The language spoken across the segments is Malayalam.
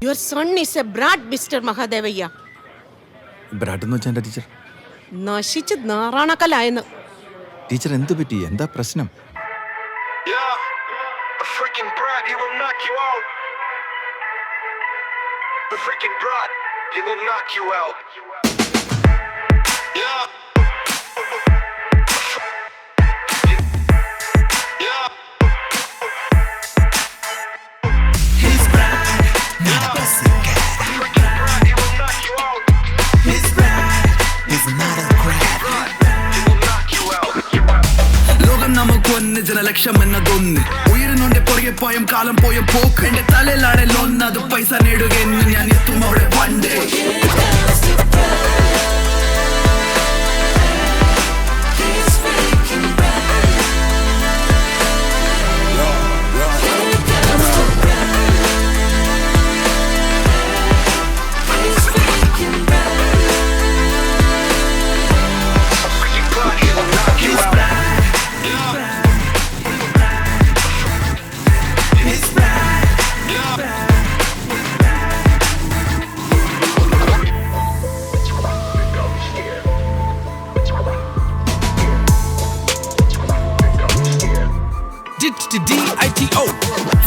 Your son is a brat, Mr. Mahadevaya. Brad എന്ന് വെച്ചാൽ എന്താ ടീച്ചർ? നശിച്ച് നാറാണക്കലായെന്ന്. ടീച്ചർ എന്ത് പറ്റി? എന്താ പ്രശ്നം? ജനലക്ഷം എന്നതൊന്ന് ഉയരുന്നുണ്ട് പുറകെ പോയം കാലം പോയ പോക്ക് എന്റെ തലയിലാണല്ലോ അത് പൈസ നേടുക എന്ന് ഞാൻ എത്തും അവിടെ പണ്ടേ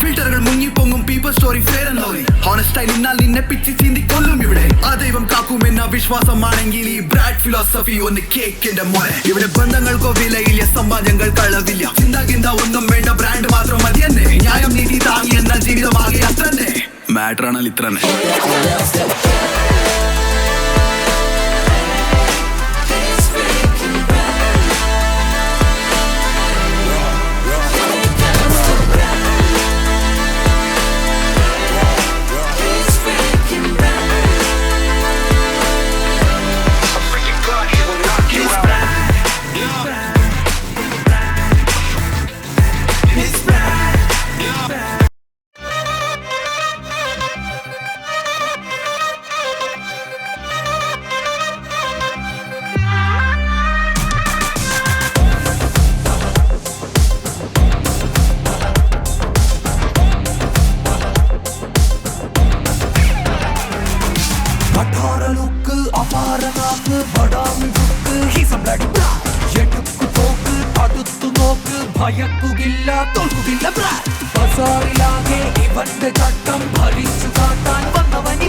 ഫിൽറ്ററുകൾ മുങ്ങിപ്പൊങ്ങും people story fair and lovely ഹോണസ്റ്റായി നിന്നാൽ നിന്നെ പിച്ചി ചീന്തി കൊല്ലും ഇവിടെ ആ ദൈവം കാക്കുമെന്ന വിശ്വാസമാണെങ്കിൽ ഈ ബ്രാഡ് ഫിലോസഫി ഒന്ന് കേക്കിന്റെ മോനെ ഇവിടെ ബന്ധങ്ങൾക്കോ വിലയില്ല സമ്പാദ്യങ്ങൾ കളവില്ല ചിന്താകിന്ത ഒന്നും വേണ്ട ബ്രാൻഡ് മാത്രം മതി തന്നെ ന്യായം നീതി താങ്ങി എന്ന ജീവിതമാകെ അത്ര തന്നെ മാറ്റർ ആണല്ലോ ഇത്ര തന്നെ ഭയക്കുകില്ല തോൽക്കുകില്ല ബസാറിലാകെ ഇവന്റെ ചട്ടം ഭരിച്ചു കാട്ടാൻ വന്നവനി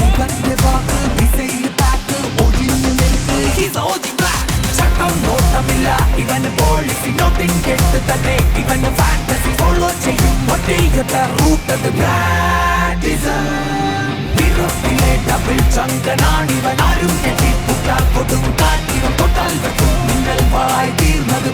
ഇവന്റെ വാക്ക് മിസൈൽ പാക്ക് ഒഴിഞ്ഞു നിൽക്ക് ചട്ടം നോട്ടമില്ല ഇവന് പോളിസി നോട്ടിങ് കേട്ട് തന്നെ ഇവന് ഫാന്റസി ഫോളോ ചെയ്യും ഒറ്റയുടെ റൂട്ടത് ിലെ ഡബിൾ ചങ്കനാണിവൻ ആരും കെട്ടിപ്പുട്ടാൽ കൊടും കാറ്റിവൻ തൊട്ടാൽ വെക്കും നിങ്ങൾ വായി തീർന്നത്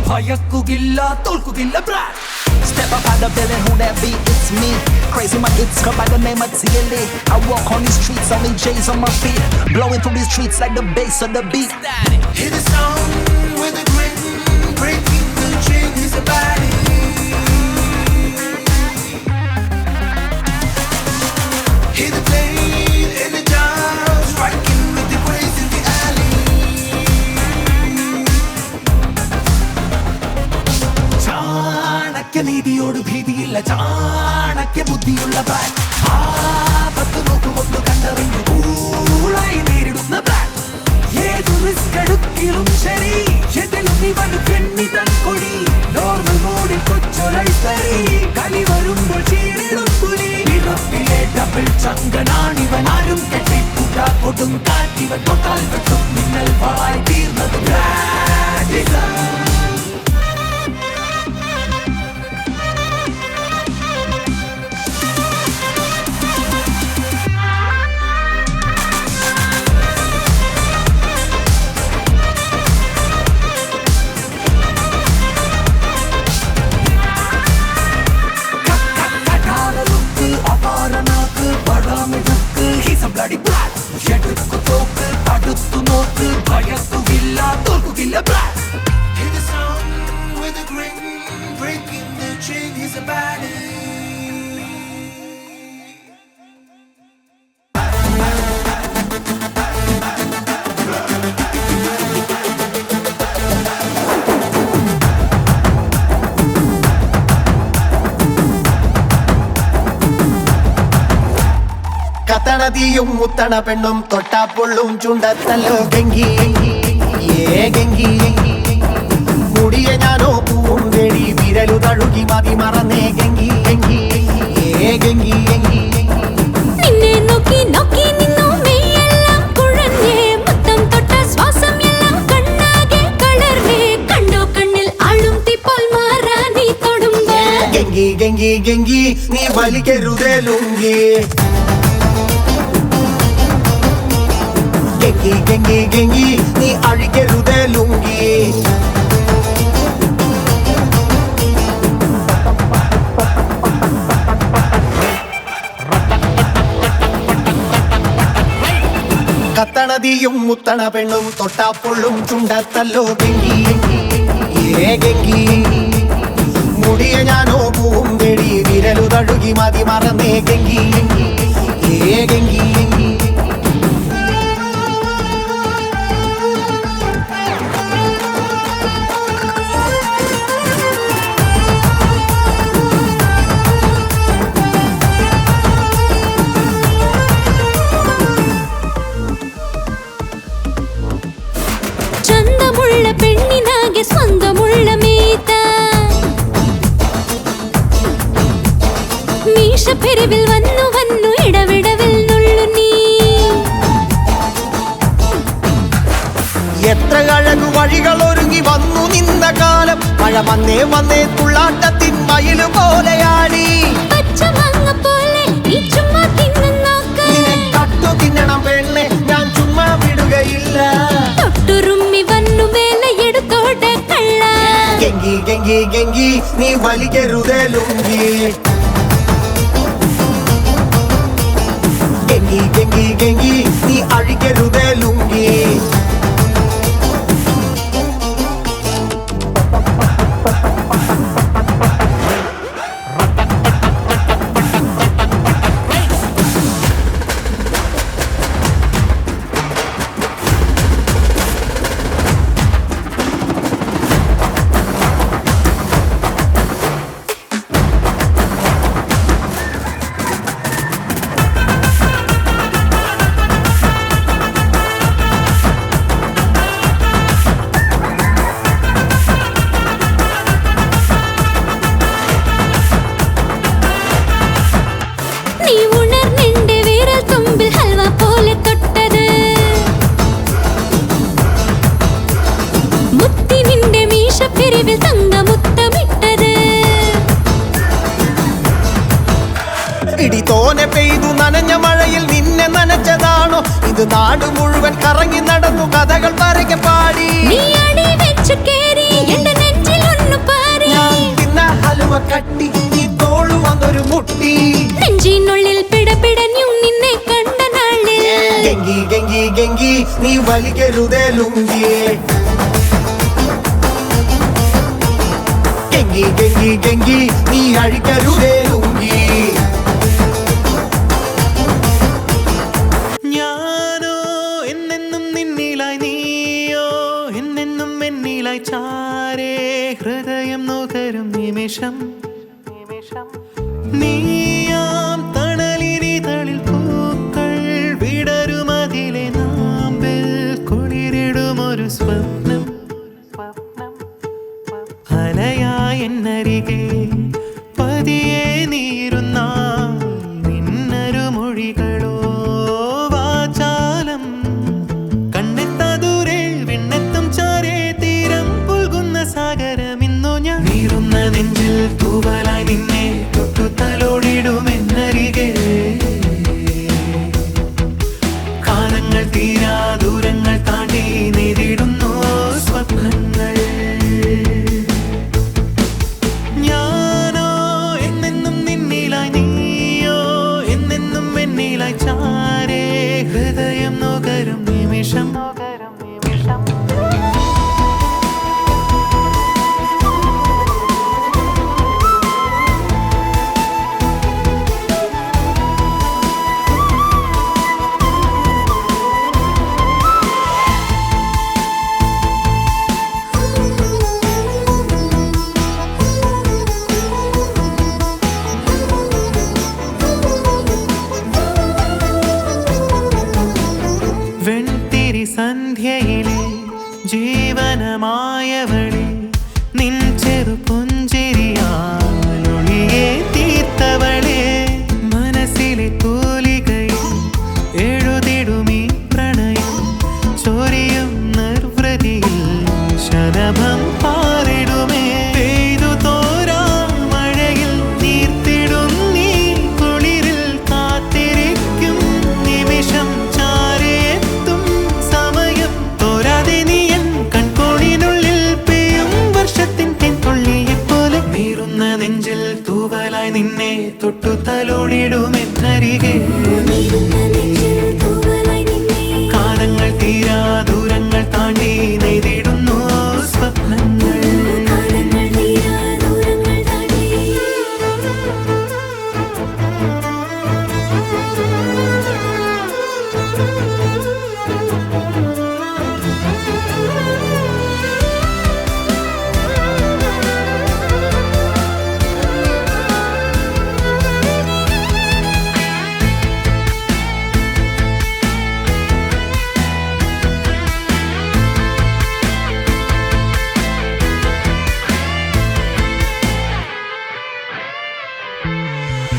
ഭയക്കുകില്ല തോൽക്കുകില്ല Step up out the building, who that be? It's me. Crazy my it's come by the name of TLA. I walk on these streets, only J's on my feet. Blowing through these streets like the bass of the beat. Hear the sound with the grin, breaking the chain is a body. Hear the blade in the dial, striking with the waves in the alley. Chanakya നീതിയോട് ഭീതിയില്ല Chanakya ബുദ്ധിയുള്ള ബ്രാൻഡ് ആപത്ത് നോക്കുകൊണ്ട് കണ്ടറിഞ്ഞു കൂളായി നേരിടുന്ന ബ്രാൻഡ് ഏതു റിസ്ക് എടുക്കിലും ശരി എതിലും ഇവന് പെണ്ണിതൻ കൊടി നോർമൽ മോഡിൽ കൊച്ചൊരൈത്തറി കളി വരുമ്പോൾ ചീറിടും പുലി ഇറപ്പിലെ ഡബിൾ ചങ്കനാണിവൻ ആരും കെട്ടിപ്പുട്ട കൊടും കാറ്റിവൻ തൊട്ടാൽ വെട്ടും മിന്നൽ വായി തീർന്നത് bloody കത്തണതിയും മുത്തണ പെണ്ണും തൊട്ടാപ്പൊള്ളും ചുണ്ടത്തല്ലോ ഗംഗി ഏ ഗംഗി മുടിയ ഞാനോ പൂവും തേടി വിരലു തഴുകി മതി മറന്നേ ഗംഗി ഏ ഗംഗി നിന്നെ നോക്കി നോക്കി നിന്നു മെയ്യെല്ലാം കുഴഞ്ഞേ മുത്തം തൊട്ട ശ്വാസം എല്ലാം കണ്ണാകെ കളർന്നേ കണ്ടോ കണ്ണിൽ ആളും തീപ്പോൽ മാറാ നീ തൊടുമ്പോ ഗംഗി ഗംഗി ഗംഗി നീ വലിക്കരുതേ ലുങ്കി ഗംഗി ഗംഗി ഗംഗി നീ അഴിക്കരുതേ ലുങ്കി കത്തണതിയും മുത്തണ പെണ്ണും തൊട്ടാപ്പൊള്ളും ചുണ്ടത്തല്ലോ ഗംഗി ഏ ഗംഗി മുടിയ ഞാനോ പൂവും തേടി വിരലു തഴുകി മതി മറന്നേ ഗംഗി ഏ ഗംഗി ചന്തമുള്ള പെണ്ണിനാകെ സ്വന്തമുള്ള മീത മീശപ്പെരുവിൽ വന്നു വന്നു ഇടവിടവിൽ നുള്ളു നീ എത്ര അഴകു വഴികൾ ഒരുങ്ങി വന്നു നിന്ന കാലം മഴ വന്നേ വന്നേ തുള്ളാട്ടത്തിൻ മയില് പോലെയാടി പച്ചമാങ്ങ പോലെ നീ ചുമ്മാ തിന്നു നോക്ക് നിന്നെ കട്ടു തിന്നണം പെണ്ണെ ഞാൻ ചുമ്മാ വിടുകയില്ല തൊട്ടുറുമ്മി വന്നു വേലയെടുത്തോടെ കള്ള ഗംഗി ഗംഗി ഗംഗി നീ വലിക്കരുതേ ലുങ്കി ഗംഗി ഗംഗി ഗംഗി നീ അഴിക്കരുതേ ലുങ്കി നീ ഉണർന്നെന്റെ വിരൽ തുമ്പിൽ ഹൽവ പോലെ തൊട്ടത് മുത്തി നിന്റെ മീശപ്പെരുവിൽ തങ്കമുത്തമിട്ടത് ഇടി തോനെ പെയ്തു നനഞ്ഞ മഴയിൽ നിന്നെ നനച്ചതാണോ ഇത് നാട് മുഴുവൻ കറങ്ങി നടന്നു കഥകൾ പരക്കെ പാടി നീ അടി വെച്ചു കേറി എന്റെ നെഞ്ചിൽ ഒന്നു പാരി ഞാൻ തിന്ന ഹലുവ കട്ടി നീ തോളു വന്നൊരു മുട്ടി നെഞ്ചിനുള്ളിൽ പിടപിടഞ്ഞു നിന്നെ കണ്ട നാളിൽ ഗംഗി ഗംഗി ഗംഗി നീ വലിക്കരുതേ ലുങ്കി ഗംഗി ഗംഗി ഗംഗി നീ അഴിക്കരുതേ ലുങ്കി ഞാനോ എന്നെന്നും നിന്നിലായി നീയോ എന്നെന്നും എന്നിലായി ചാരേ ഹൃദയം നുകരും നിമിഷം നീയാം തണലിനിതളിൽ പൂക്കൾ വിടരുമതിലെ നാമ്പിൽ കുളിരിടുമൊരു സ്വപ്നം അലയായി എന്നരികെ പതിയെ നീരുന്ന നിന്നരു മൊഴികളോ വാചാലം കണ്ണെത്താ ദൂരെ വിണ്ണെത്തും ചാരേ തീരം പുൽകുന്ന സാഗരം ഇന്നു ഞാൻ നീറുന്ന നെഞ്ചിൽ തൂവലായി നിന്നെ തൊട്ടു തലോടിടുമെന്നരികെ കാലങ്ങൾ തീരാ ദൂരങ്ങൾ താണ്ടി നേരിടുന്നു സ്വപ്നങ്ങൾ ഞാനോ എന്നെന്നും നിന്നിലായി നീയോ എന്നെന്നും എന്നിലായി ചാരേ ഹൃദയം നുകരും നിമിഷം ചന്ദനമായവളെ നിൻ ചെറു പുഞ്ചിരിയാലൊളിയെ തീർത്തവളെ മനസ്സിലെ തൂലികയിൽ എഴുതിടുമീ പ്രണയം ചൊരിയും നിർവൃതിയിൽ ശലഭം പാറിടുമേ പെയ്തു തോരാ മഴയിൽ നീർത്തിടും നീ കുളിരിൽ കാത്തിരിക്കും നിമിഷം ചാരെത്തും സമയം തോരാതെ നീ എൻ കൺകോണിനുള്ളിൽ പെയ്യും വർഷത്തിൻ തെൻകൊള്ളിയെപ്പോലെ നീറുന്ന നെഞ്ചിൽ തൂവലായി നിന്നെ തൊട്ടു തലോടിടുമെന്നരികെ കാലങ്ങൾ തീരാ ദൂരങ്ങൾ താണ്ടി നെയ്തിടുന്നു സ്വപ്നങ്ങൾ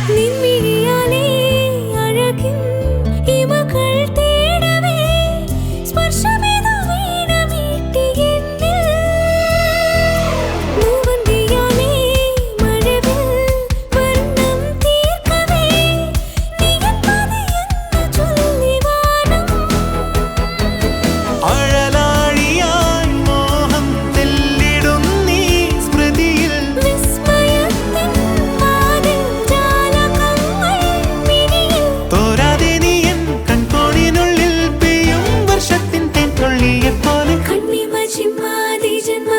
നിൻമിഴിയാലേ അഴകിൻ ഇമകൾ തേടവേ സ്പർശമേതോ വീണമീട്ടി എന്നിൽ മൂവന്തിയാലേ മഴവിൽ വർണ്ണം തീർക്കവേ നീ എൻ പാതയെന്ന് ചൊല്ലി വാനം അഴലാഴിയായി മോഹം തെല്ലിടും നീ സ്മൃതിയിൽ വിസ്മയത്തിൻ വാതിൽ ജാലകങ്ങൾ മിഴിയിൽ തോരാതെ നീ എൻ കൺകോണിനുള്ളിൽ പെയ്യും വർഷത്തിൻ തെൻകൊള്ളിയെപ്പോലെ കണ്ണിമ ചിമ്മാതി ജന്മ